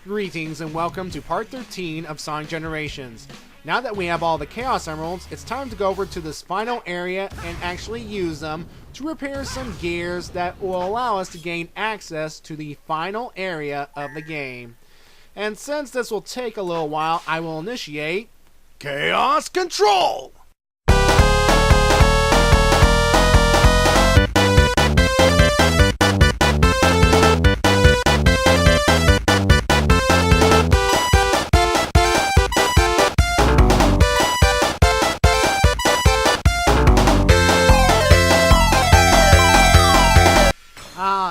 Greetings and welcome to part 13 of Sonic Generations. Now that we have all the Chaos Emeralds, it's time to go over to this final area and actually use them to repair some gears that will allow us to gain access to the final area of the game. And since this will take a little while, I will initiate Chaos Control!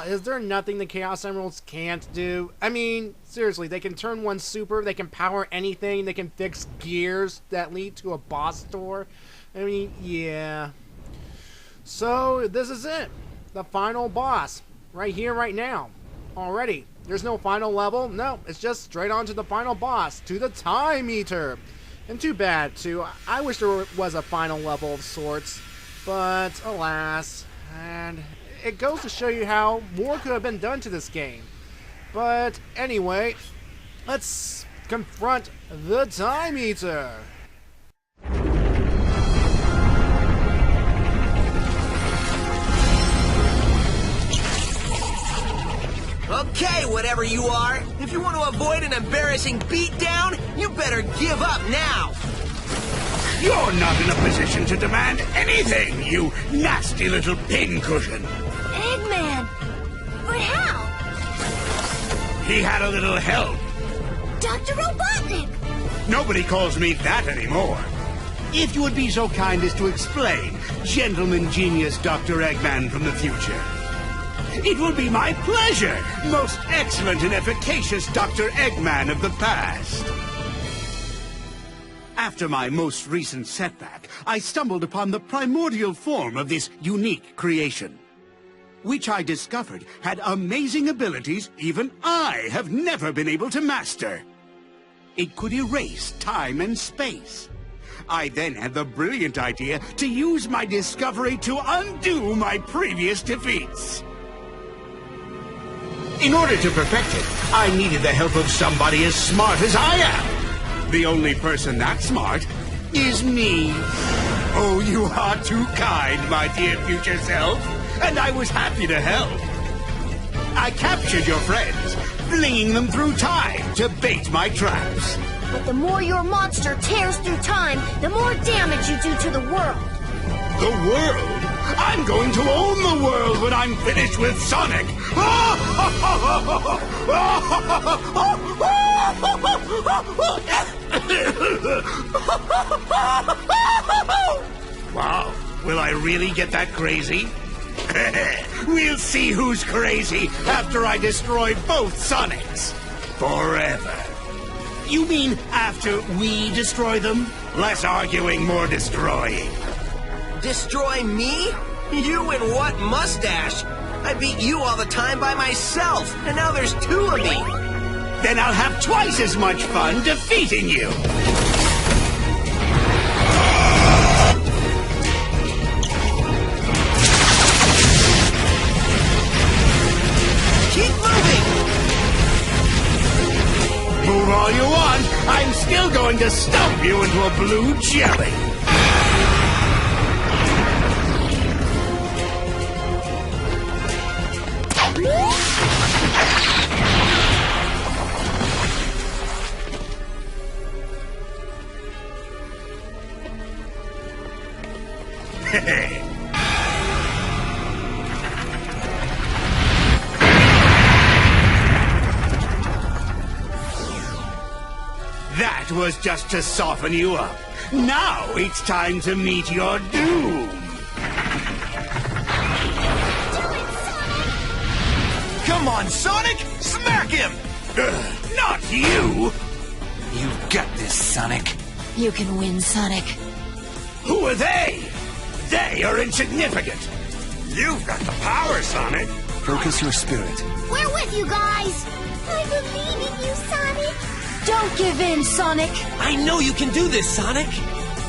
Is there nothing the Chaos Emeralds can't do? I mean, seriously, they can turn one super, they can power anything, they can fix gears that lead to a boss door. I mean, yeah. So, this is it. The final boss. Right here, right now. Already. There's no final level. No, it's just straight on to the final boss. To the Time Eater. And too bad, too. I wish there was a final level of sorts. But, alas. And it goes to show you how more could have been done to this game. But anyway, let's confront the Time Eater. Okay, whatever you are, if you want to avoid an embarrassing beatdown, you better give up now. You're not in a position to demand anything, you nasty little pincushion. Eggman! But how? He had a little help. Dr. Robotnik! Nobody calls me that anymore. If you would be so kind as to explain, gentleman genius Dr. Eggman from the future. It will be my pleasure, most excellent and efficacious Dr. Eggman of the past. After my most recent setback, I stumbled upon the primordial form of this unique creation, which I discovered had amazing abilities even I have never been able to master. It could erase time and space. I then had the brilliant idea to use my discovery to undo my previous defeats. In order to perfect it, I needed the help of somebody as smart as I am. The only person that smart is me. Oh, you are too kind, my dear future self. And I was happy to help. I captured your friends, flinging them through time to bait my traps. But the more your monster tears through time, the more damage you do to the world. The world? I'm going to own the world when I'm finished with Sonic! Wow, will I really get that crazy? We'll see who's crazy after I destroy both Sonics. Forever. You mean after we destroy them? Less arguing, more destroying. Destroy me? You and what mustache? I beat you all the time by myself, and now there's two of me. Then I'll have twice as much fun defeating you. Keep moving! Move all you want, I'm still going to stomp you into a blue jelly. That was just to soften you up. Now it's time to meet your doom. Come on, Sonic! Smack him! Not you! You've got this, Sonic. You can win, Sonic. Who are they? They are insignificant. You've got the power, Sonic. Focus your spirit. We're with you guys! I believe in you, Sonic! Don't give in, Sonic! I know you can do this, Sonic!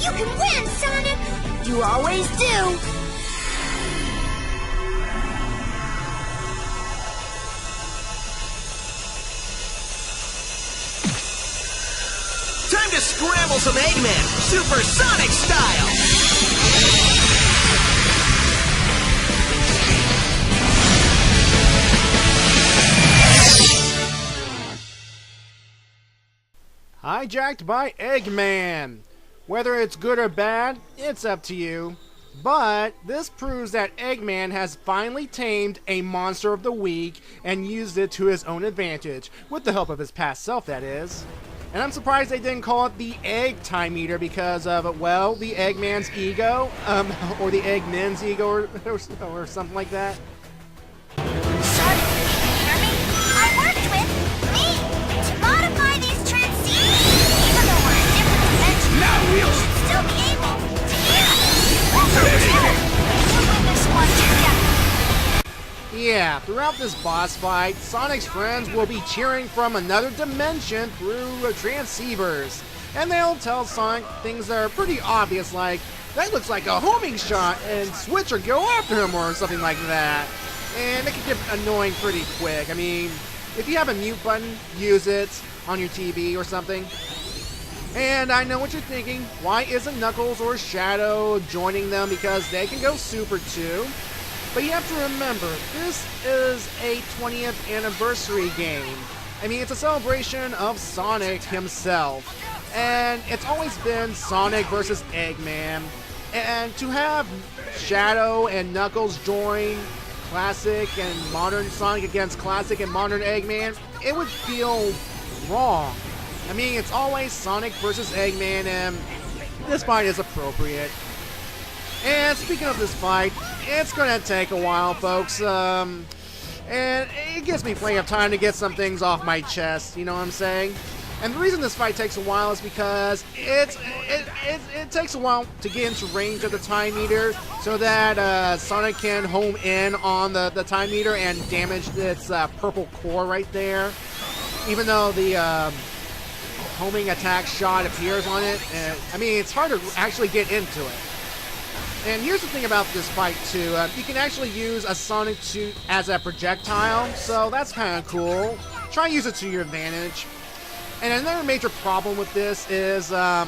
You can win, Sonic! You always do! to scramble some Eggman, supersonic style! Hijacked by Eggman. Whether it's good or bad, it's up to you. But this proves that Eggman has finally tamed a monster of the week and used it to his own advantage, with the help of his past self, that is. And I'm surprised they didn't call it the Egg Time Eater because of, well, the Eggman's ego, or the Eggman's ego, or something like that. Sonic, hear me? I worked with me to modify these transceivers. Even though we're in different dimensions, Now we'll... we should still be able to hear us. We'll win this one together. Yeah, throughout this boss fight, Sonic's friends will be cheering from another dimension through transceivers. And they'll tell Sonic things that are pretty obvious, like, that looks like a homing shot, and switch or go after him, or something like that. And it can get annoying pretty quick. I mean, if you have a mute button, use it on your TV or something. And I know what you're thinking, why isn't Knuckles or Shadow joining them, because they can go super too. But you have to remember, this is a 20th anniversary game. I mean, it's a celebration of Sonic himself. And it's always been Sonic versus Eggman. And to have Shadow and Knuckles join classic and modern Sonic against classic and modern Eggman, it would feel wrong. I mean, it's always Sonic versus Eggman, and this fight is appropriate. And speaking of this fight, it's gonna take a while, folks. And it gives me plenty of time to get some things off my chest, you know what I'm saying? And the reason this fight takes a while is because it takes a while to get into range of the Time Eater so that Sonic can home in on the Time Eater and damage its purple core right there. Even though the homing attack shot appears on it, I mean, it's hard to actually get into it. And here's the thing about this fight too, you can actually use a Sonic suit as a projectile, so that's kind of cool. Try and use it to your advantage. And another major problem with this is the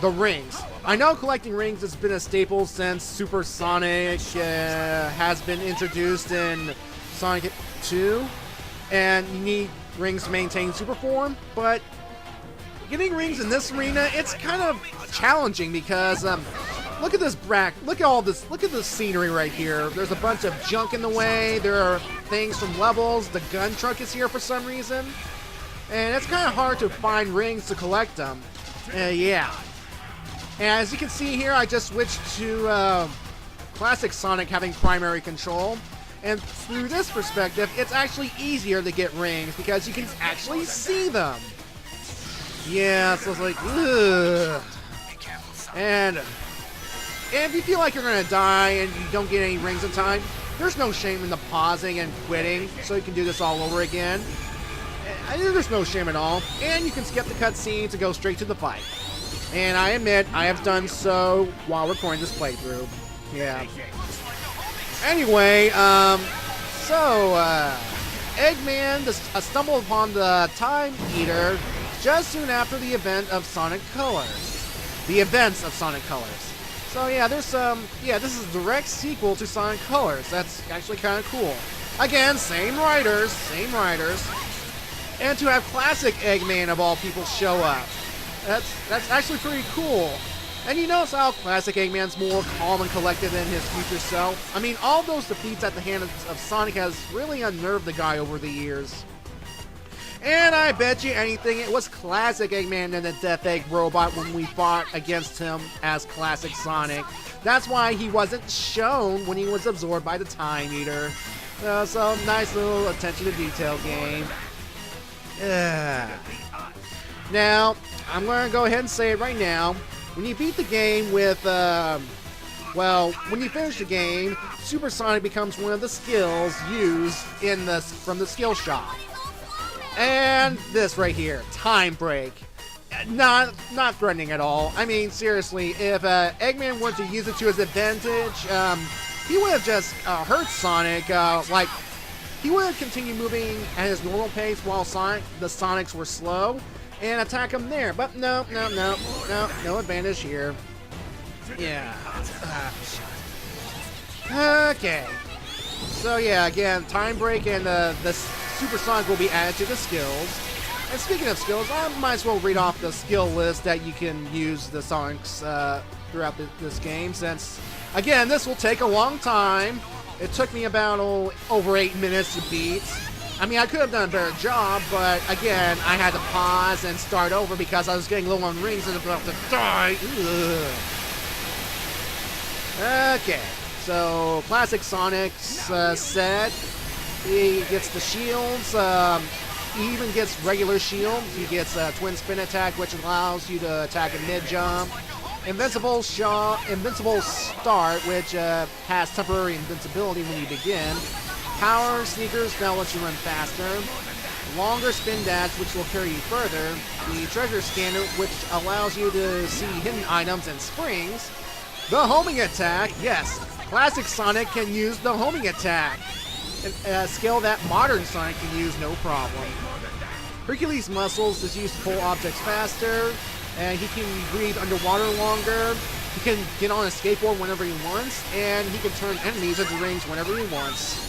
rings. I know collecting rings has been a staple since Super Sonic has been introduced in Sonic 2, and you need rings to maintain super form, but getting rings in this arena, it's kind of challenging because look at this look at all this, look at this scenery right here. There's a bunch of junk in the way, there are things from levels, the gun truck is here for some reason, and it's kind of hard to find rings to collect them. Yeah. And as you can see here, I just switched to classic Sonic having primary control, and through this perspective, it's actually easier to get rings because you can actually see them. Yeah, so it's like, ugh. And if you feel like you're gonna die and you don't get any rings in time, there's no shame in the pausing and quitting, so you can do this all over again. There's no shame at all, and you can skip the cutscenes and go straight to the fight. And I admit, I have done so while recording this playthrough. Yeah. Anyway, Eggman stumbled upon the Time Eater just soon after the event of Sonic Colors. The events of Sonic Colors. So yeah, there's this is a direct sequel to Sonic Colors. That's actually kind of cool. Again, same writers. And to have classic Eggman of all people show up. That's actually pretty cool. And you notice how classic Eggman's more calm and collected than his future self? I mean, all those defeats at the hands of Sonic has really unnerved the guy over the years. And I bet you anything, it was classic Eggman and the Death Egg robot when we fought against him as classic Sonic. That's why he wasn't shown when he was absorbed by the Time Eater. So, nice little attention to detail game. Now, I'm going to go ahead and say it right now. When you beat the game with, when you finish the game, Super Sonic becomes one of the skills used from the skill shop. And this right here, Time Break. Not threatening at all. I mean, seriously, if Eggman were to use it to his advantage, he would have just hurt Sonic, he would continue moving at his normal pace while the Sonics were slow and attack him there. But no advantage here. Yeah. Okay. So yeah, again, Time Break and the Supersonic will be added to the skills. And speaking of skills, I might as well read off the skill list that you can use the Sonics throughout this game, since, again, this will take a long time. It took me about over 8 minutes to beat. I mean, I could have done a better job, but again, I had to pause and start over because I was getting low on rings and about to die. Ugh. Okay, so classic Sonic's set. He gets the shields. He even gets regular shields. He gets a twin spin attack, which allows you to attack in mid-jump. Invincible start, which has temporary invincibility when you begin. Power sneakers, that lets you run faster. Longer spin dash, which will carry you further. The treasure scanner, which allows you to see hidden items and springs. The homing attack, yes, classic Sonic can use the homing attack. A skill that modern Sonic can use no problem. Hercules muscles is used to pull objects faster, and he can breathe underwater longer. He can get on a skateboard whenever he wants, and he can turn enemies into rings whenever he wants.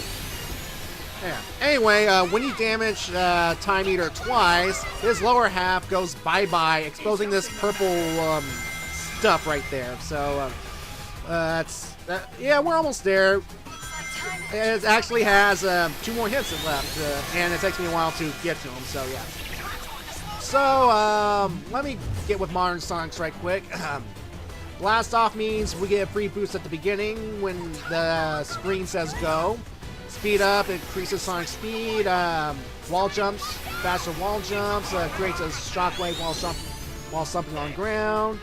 Yeah. Anyway, when you damage Time Eater twice, his lower half goes bye-bye, exposing this purple stuff right there. So, yeah, we're almost there. It actually has 2 more hits left, and it takes me a while to get to him, so yeah. So, let me get with modern Sonics right quick. Blast off means we get a free boost at the beginning when the screen says go. Speed up increases Sonic speed. Wall jumps, faster wall jumps, creates a shockwave while jumping on ground.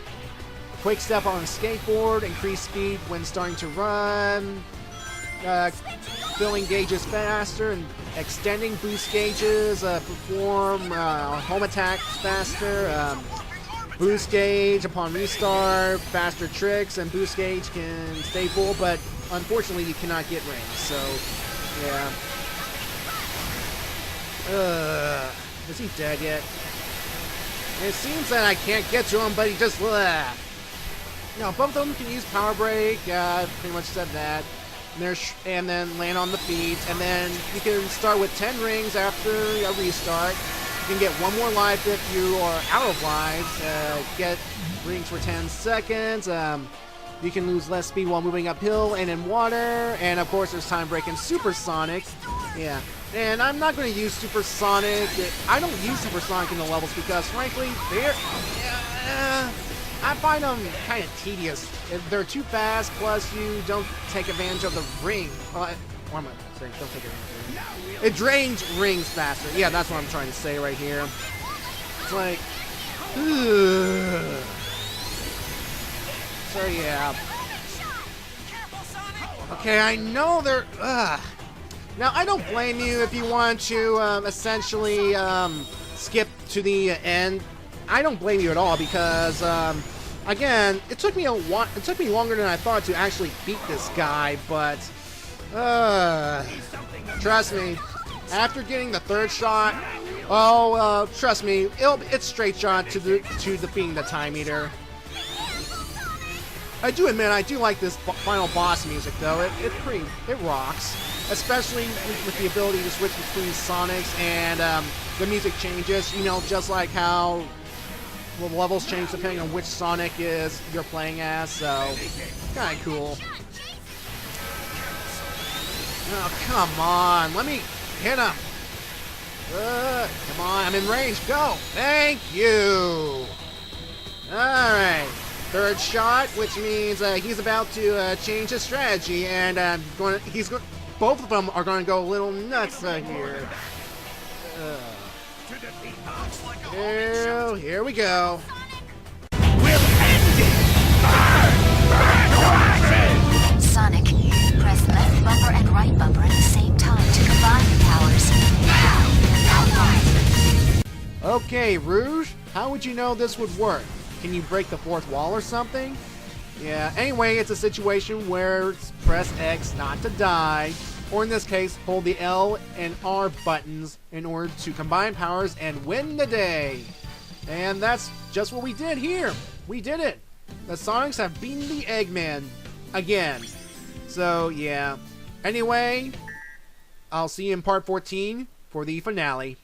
Quick step on a skateboard, increase speed when starting to run. Filling gauges faster and extending boost gauges, perform home attacks faster, boost gauge upon restart, faster tricks, and boost gauge can stay full, but unfortunately you cannot get rings, so yeah. Is he dead yet? It seems that I can't get to him, but he just left. No, both of them can use Power Break, pretty much said that. And then land on the feet, and then you can start with 10 rings after a restart. You can get 1 more life if you are out of lives. Get rings for 10 seconds. You can lose less speed while moving uphill and in water. And of course, there's Time Break and Supersonic. Yeah. And I'm not going to use Supersonic. I don't use Supersonic in the levels because, frankly, I find them kind of tedious. They're too fast, plus you don't take advantage of the ring. What am I saying? Don't take advantage of the ring. It drains rings faster. Yeah, that's what I'm trying to say right here. It's like, ugh. So yeah. Okay, I know they're, Now, I don't blame you if you want to essentially skip to the end. I don't blame you at all because, again, it took me longer than I thought to actually beat this guy, but trust me, after getting the 3rd shot, trust me, it's straight shot to defeating the Time Eater. I do admit I do like this final boss music though. It rocks, especially with the ability to switch between Sonics and the music changes. You know, just like how the levels change depending on which Sonic you're playing as, so kind of cool. Oh, come on, let me hit him. Come on, I'm in range, go. Thank you. All right, 3rd shot, which means he's about to change his strategy, and both of them are going to go a little nuts here. Here we go. Sonic, press left bumper and right bumper at the same time to combine the powers. Okay, Rouge, how would you know this would work? Can you break the 4th wall or something? Yeah, anyway, it's a situation where press X not to die. or in this case, hold the L and R buttons in order to combine powers and win the day. And that's just what we did here. We did it. The Sonics have beaten the Eggman again. So, yeah. Anyway, I'll see you in part 14 for the finale.